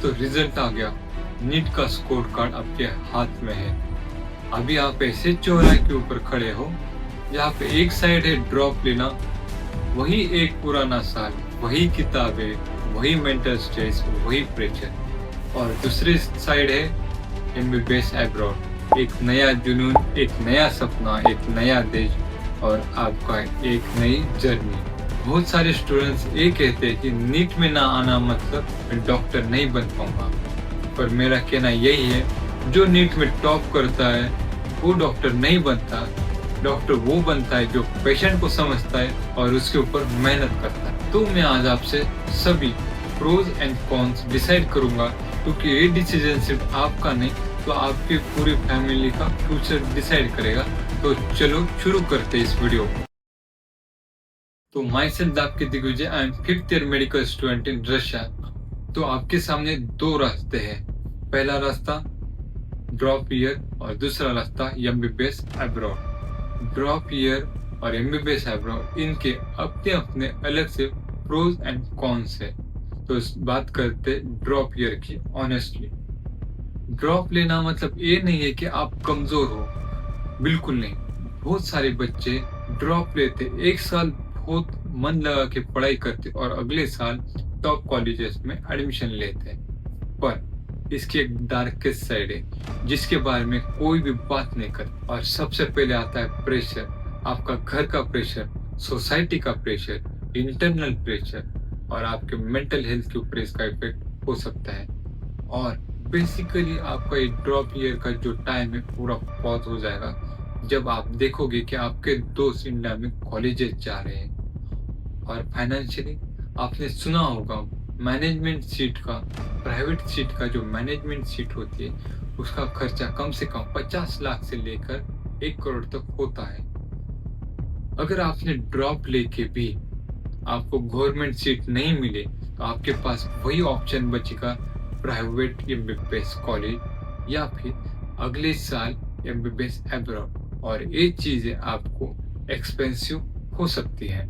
तो रिजल्ट आ गया। नीट का स्कोर कार्ड आपके हाथ में है। अभी आप ऐसे चौराहे के ऊपर खड़े हो जहाँ पे एक साइड है ड्रॉप लेना, वही एक पुराना साल, वही किताबें, वही मेंटल स्ट्रेस, वही प्रेशर, और दूसरी साइड है एमबीबीएस अब्रॉड। एक नया जुनून, एक नया सपना, एक नया देश और आपका एक नई जर्नी। बहुत सारे स्टूडेंट्स ये कहते हैं कि नीट में ना आना मतलब मैं डॉक्टर नहीं बन पाऊंगा, पर मेरा कहना यही है, जो नीट में टॉप करता है वो डॉक्टर नहीं बनता। डॉक्टर वो बनता है जो पेशेंट को समझता है और उसके ऊपर मेहनत करता है। तो मैं आज आपसे सभी प्रोज एंड कॉन्स डिसाइड करूंगा, क्योंकि ये डिसीजन सिर्फ आपका नहीं तो आपकी पूरी फैमिली का फ्यूचर डिसाइड करेगा। तो चलो शुरू करते हैं इस वीडियो को। तो माई सेल्फ आपके Digvijay, I am 5th year medical student in Russia. तो आपके सामने दो रास्ते हैं। पहला रास्ता ड्रॉप ईयर और दूसरा रास्ता एमबीबीएस अब्रॉड। ड्रॉप ईयर और एमबीबीएस अब्रॉड, इनके अपने अपने अलग से प्रोज एंड कॉन्स है। तो इस बात करते ड्रॉप ईयर की। ऑनेस्टली ड्रॉप लेना मतलब ये नहीं है कि आप कमजोर हो, बिल्कुल नहीं। बहुत सारे बच्चे ड्रॉप लेते, एक साल बहुत मन लगा के पढ़ाई करते और अगले साल टॉप कॉलेजेस में एडमिशन लेते। पर इसकी एक डार्केस्ट साइड है जिसके बारे में कोई भी बात नहीं करता। और सबसे पहले आता है प्रेशर। आपका घर का प्रेशर, सोसाइटी का प्रेशर, इंटरनल प्रेशर और आपके मेंटल हेल्थ के ऊपर इसका इफेक्ट हो सकता है। और बेसिकली आपका ये ड्रॉप ईयर का जो टाइम है पूरा पॉज हो जाएगा जब आप देखोगे कि आपके दोस्त इंडिया में कॉलेजेस जा रहे हैं। और फाइनेंशियली आपने सुना होगा मैनेजमेंट सीट का, प्राइवेट सीट का जो मैनेजमेंट सीट होती है उसका खर्चा कम से कम 50 लाख से लेकर 1 करोड़ तक होता है। अगर आपने ड्रॉप लेके भी आपको गवर्नमेंट सीट नहीं मिले तो आपके पास वही ऑप्शन बचेगा, प्राइवेट एमबीबीएस कॉलेज या फिर अगले साल एमबीबीएस अब्रॉड। और ये चीजें आपको एक्सपेंसिव हो सकती है।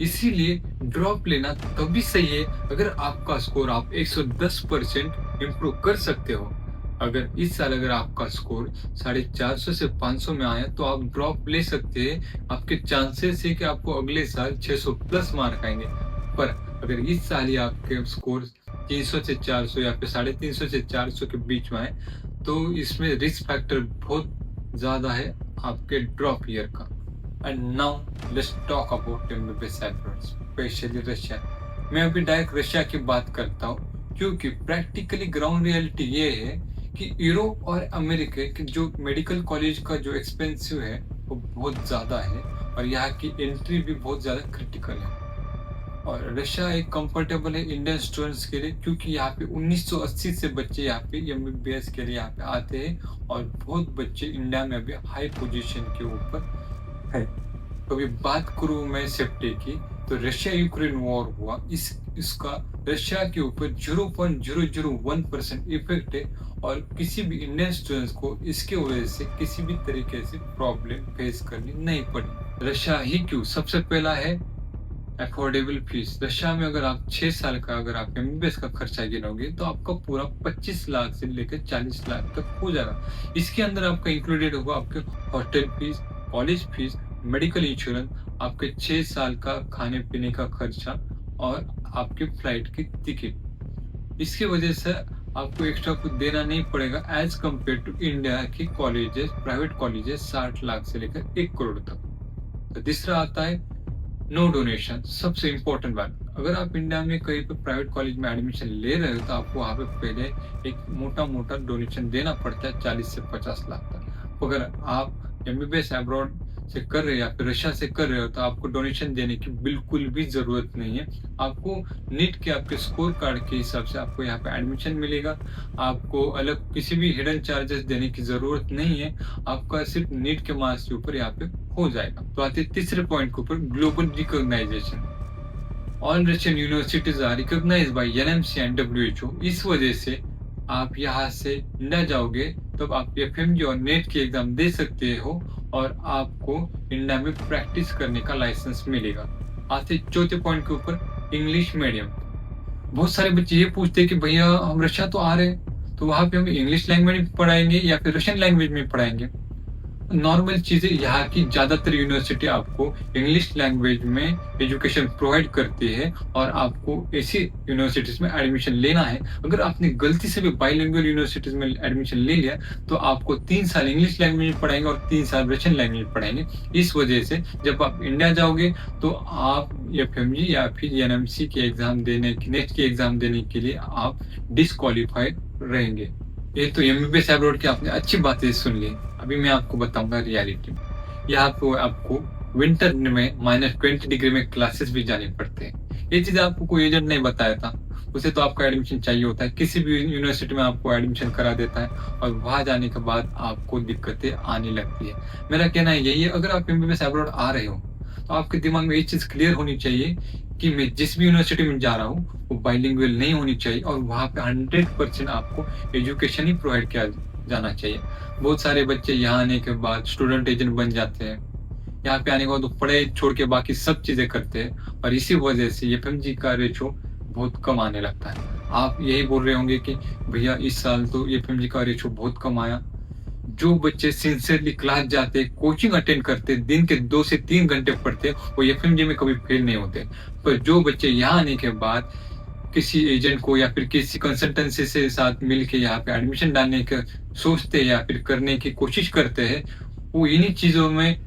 इसीलिए ड्रॉप लेना तभी सही है अगर आपका स्कोर आप 110% इम्प्रूव कर सकते हो। अगर इस साल अगर आपका स्कोर 450 से 500 में आया तो आप ड्रॉप ले सकते हैं। आपके चांसेस है कि आपको अगले साल 600 प्लस मार्क आएंगे। पर अगर इस साल ही आपके स्कोर 300 से 400 या फिर 350 से 400 के बीच में आए तो इसमें रिस्क फैक्टर बहुत ज्यादा है आपके ड्रॉप ईयर का। And now let's talk about MBBS abroad, specially Russia. मैं अभी डायरेक्ट रशिया की बात करता हूँ क्योंकि प्रैक्टिकली ग्राउंड रियलिटी ये है कि यूरोप और अमेरिका के जो मेडिकल कॉलेज का जो एक्सपेंसिव है वो बहुत ज्यादा है और यहाँ की एंट्री भी बहुत ज्यादा क्रिटिकल है। और रशिया एक कंफर्टेबल है इंडियन स्टूडेंट्स के लिए क्योंकि यहाँ पे 1980 से बच्चे यहाँ पे एमबीबीएस के लिए यहाँ पे आते हैं और बहुत बच्चे इंडिया में अभी हाई पोजीशन के ऊपर है। तो अभी बात करूँ मैं सेफ्टी की, तो रशिया यूक्रेन वॉर हुआ, इसका रशिया के ऊपर 0.001% इफेक्ट है और किसी भी इंडियन स्टूडेंट्स को इसके वजह से किसी भी तरीके से प्रॉब्लम फेस करनी नहीं पड़ी। रशिया ही क्यों? सबसे पहला है अफोर्डेबल फीस। रशिया में अगर आप 6 साल का अगर आप एमबीबीएस का खर्चा गिनोगे तो आपका पूरा 25 लाख से लेकर 40 लाख तक हो जाएगा। इसके अंदर आपका इंक्लूडेड होगा आपके hostel fees, college fees, medical insurance, आपके 6 साल का खाने पीने का खर्चा और आपके फ्लाइट की टिकट। इसकी वजह से आपको एक्स्ट्रा कुछ देना नहीं पड़ेगा एज कम्पेयर टू इंडिया की कॉलेजेस, प्राइवेट कॉलेजेस 60 लाख से लेकर 1 करोड़ तक। तो तीसरा आता है नो डोनेशन। सबसे इम्पोर्टेंट बात, अगर आप इंडिया में कहीं पे प्राइवेट कॉलेज में एडमिशन ले रहे हो तो आपको वहाँ पे पहले एक मोटा मोटा डोनेशन देना पड़ता है 40 से 50 लाख तक। अगर आप एमबीबीएस अब्रॉड से कर रहे हो या फिर रशिया से कर रहे हो तो आपको डोनेशन देने की बिल्कुल भी जरूरत नहीं है। आपको नीट के आपके स्कोर कार्ड के हिसाब से आपको यहाँ पे एडमिशन मिलेगा। आपको अलग किसी भी हिडन चार्जेस देने की जरूरत नहीं है। आपका सिर्फ नीट के मार्क्स के ऊपर यहाँ पे हो जाएगा। तो आते तीसरे पॉइंट के ऊपर, global recognisation. All Russian universities are recognised by NMC and WHO. इस वजह से आप यहाँ से इंडिया जाओगे तब आप एफएमजी और नेट की एग्जाम दे सकते हो और आपको इंडिया में प्रैक्टिस करने का लाइसेंस मिलेगा। आते चौथे पॉइंट के ऊपर, इंग्लिश मीडियम। बहुत सारे बच्चे ये पूछते हैं कि भैया हम रशिया तो आ रहे हैं, तो वहाँ पे हम इंग्लिश लैंग्वेज में पढ़ाएँगे या फिर रशियन लैंग्वेज में पढ़ाएँगे? नॉर्मल चीज़ें, यहाँ की ज़्यादातर यूनिवर्सिटी आपको इंग्लिश लैंग्वेज में एजुकेशन प्रोवाइड करती है और आपको ऐसी यूनिवर्सिटीज़ में एडमिशन लेना है। अगर आपने गलती से भी बाइलिंगुअल यूनिवर्सिटीज़ में एडमिशन ले लिया, तो आपको 3 साल इंग्लिश लैंग्वेज में पढ़ाएँगे और 3 साल रशियन लैंग्वेज में पढ़ाएँगे। इस वजह से जब आप इंडिया जाओगे, तो आप एफएमजी या फिर एनएमसी के एग्ज़ाम देने के नेट के एग्ज़ाम देने के लिए आप डिस्क्वालीफाइड रहेंगे। ये तो एमबीबीएस अब्रॉड की आपने अच्छी बातें सुन ली। अभी मैं आपको बताऊंगा रियलिटी। यहाँ पे आपको विंटर में -20 डिग्री में क्लासेस भी जाने पड़ते हैं। ये चीज आपको कोई एजेंट नहीं बताया था। उसे तो आपका एडमिशन चाहिए होता है, किसी भी यूनिवर्सिटी में आपको एडमिशन करा देता है और वहां जाने के बाद आपको दिक्कतें आने लगती है। मेरा कहना यही है, अगर आप एमबीबीएस अब्रॉड आ रहे हो, तो आपके दिमाग में ये चीज क्लियर होनी चाहिए कि मैं जिस भी यूनिवर्सिटी में जा रहा हूँ वो बाइलिंगुअल नहीं होनी चाहिए और वहाँ पे 100% आपको एजुकेशन ही प्रोवाइड किया जाना चाहिए। बहुत सारे बच्चे यहाँ आने के बाद स्टूडेंट एजेंट बन जाते हैं। यहाँ पे आने के बाद वो पढ़ाई छोड़ के बाकी सब चीजें करते हैं और इसी वजह से एफएमजी का रेशो बहुत कम आने लगता है। आप यही बोल रहे होंगे कि भैया इस साल तो एफएमजी का रेशो बहुत कम आया। जो बच्चे सिंसियरली क्लास जाते, कोचिंग अटेंड करते, दिन के 2 से 3 घंटे पढ़ते, वो एफएमजी में कभी फेल नहीं होते। पर जो बच्चे यहाँ आने के बाद किसी एजेंट को या फिर किसी कंसल्टेंसी से साथ मिलके यहाँ पे एडमिशन डालने का सोचते या फिर करने की कोशिश करते हैं, वो इन्हीं चीजों में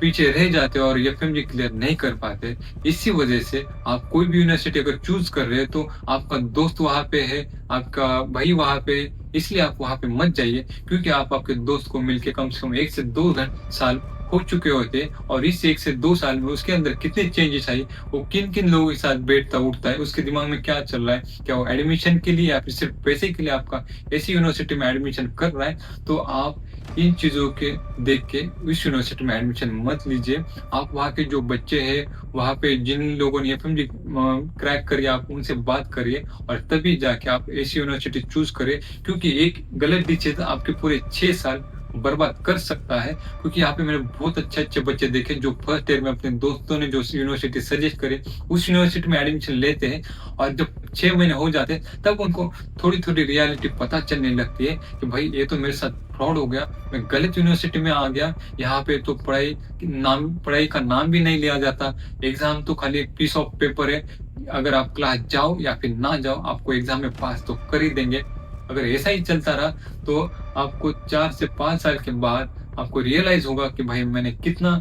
पीछे रह जाते हैं और एफएमजी क्लियर नहीं कर पाते। इसी वजह से आप कोई भी यूनिवर्सिटी अगर चूज कर रहे हैं, तो आपका दोस्त वहां पे है, आपका भाई वहां पे है, इसलिए आप वहां पे मत जाइए, क्योंकि आप आपके दोस्त को मिलके कम से कम 1 से 2 साल हो चुके होते और इस 1 से 2 साल में उसके अंदर कितने चेंजेस आई, वो किन किन लोगों के साथ बैठता उठता है, उसके दिमाग में क्या चल रहा है, क्या वो एडमिशन के लिए या फिर सिर्फ पैसे के लिए आपका ऐसी यूनिवर्सिटी में एडमिशन कर रहा है, तो आप इन चीजों के देख के इस यूनिवर्सिटी में एडमिशन मत लीजिए। आप वहाँ के जो बच्चे हैं, वहाँ पे जिन लोगों ने एफएमजी क्रैक करिए, आप उनसे बात करिए और तभी जाके आप ऐसी यूनिवर्सिटी चूज करें, क्योंकि एक गलत डिसीजन आपके पूरे 6 साल बर्बाद कर सकता है। क्योंकि यहाँ पे मैंने बहुत अच्छे बच्चे देखे जो फर्स्ट ईयर में अपने दोस्तों ने जो यूनिवर्सिटी सजेस्ट करे उस यूनिवर्सिटी में एडमिशन लेते हैं और जब 6 महीने हो जाते हैं तब उनको थोड़ी थोड़ी रियलिटी पता चलने लगती है कि भाई ये तो मेरे साथ फ्रॉड हो गया, मैं गलत यूनिवर्सिटी में आ गया। यहाँ पे तो पढ़ाई का नाम भी नहीं लिया जाता, एग्जाम तो खाली एक पीस ऑफ पेपर है। अगर आप क्लास जाओ या फिर ना जाओ, आपको एग्जाम में पास तो कर ही देंगे। अगर ऐसा ही चलता रहा तो आपको 4 से 5 साल के बाद आपको रियलाइज होगा कि भाई मैंने कितना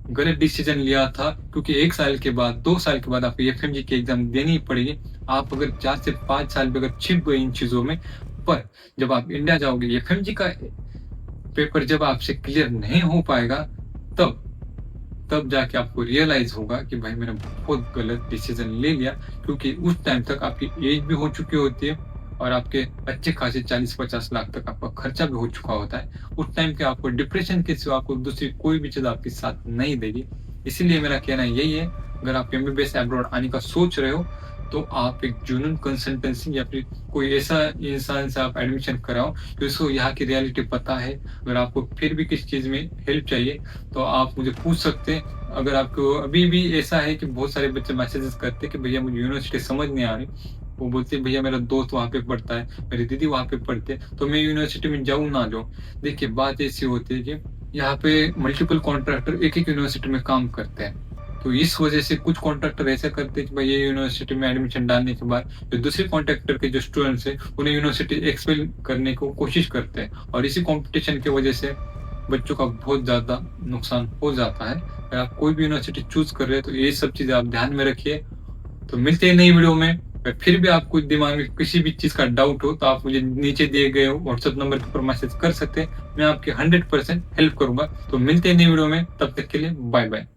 गलत डिसीजन लिया था, क्योंकि 1 साल के बाद 2 साल के बाद आपको एफएमजी की एग्जाम देनी ही पड़ेगी। आप अगर 4 से 5 साल में अगर छिप गए इन चीजों में, पर जब आप इंडिया जाओगे एफएमजी का पेपर जब आपसे क्लियर नहीं हो पाएगा, तब तब जाके आपको रियलाइज होगा कि भाई मैंने बहुत गलत डिसीजन ले लिया, क्योंकि उस टाइम तक आपकी एज भी हो चुकी होती है और आपके अच्छे खासे 40-50 लाख तक आपका खर्चा भी हो चुका होता है। उस टाइम पे आपको डिप्रेशन के सिवा आपको दूसरी कोई भी चीज आपके साथ नहीं देगी। इसीलिए मेरा कहना यही है, अगर आप एमबीबीएस अब्रॉड आने का सोच रहे हो, तो आप एक जुनून कंसल्टेंसी या फिर कोई ऐसा इंसान से आप एडमिशन कराओ कि उसको यहाँ की रियलिटी पता है। अगर आपको फिर भी किसी चीज में हेल्प चाहिए तो आप मुझे पूछ सकते हैं। अगर आपको अभी भी ऐसा है कि बहुत सारे बच्चे मैसेजेस करते हैं कि भैया मुझे यूनिवर्सिटी समझ नहीं आ रही, वो बोलते भैया मेरा दोस्त वहाँ पे पढ़ता है, मेरी दीदी वहाँ पे पढ़ते हैं, तो मैं यूनिवर्सिटी में जाऊँ ना जाऊँ। देखिए बात ऐसी होती है कि यहाँ पे मल्टीपल कॉन्ट्रैक्टर एक यूनिवर्सिटी में काम करते हैं, तो इस वजह से कुछ कॉन्ट्रैक्टर ऐसा करते हैं कि भाई ये यूनिवर्सिटी में एडमिशन डालने के बाद जो दूसरे कॉन्ट्रैक्टर के जो स्टूडेंट्स हैं उन्हें यूनिवर्सिटी एक्सपेल करने को कोशिश करते हैं और इसी कंपटीशन की वजह से बच्चों का बहुत ज्यादा नुकसान हो जाता है। अगर आप कोई भी यूनिवर्सिटी चूज कर रहे हैं तो ये सब चीजें आप ध्यान में रखिए। तो मिलते हैं नई वीडियो में। फिर भी आपको दिमाग में किसी भी चीज का डाउट हो तो आप मुझे नीचे दिए गए व्हाट्सएप नंबर के ऊपर मैसेज कर सकते हैं, मैं आपकी 100% हेल्प करूंगा। तो मिलते हैं नई वीडियो में, तब तक के लिए बाय बाय।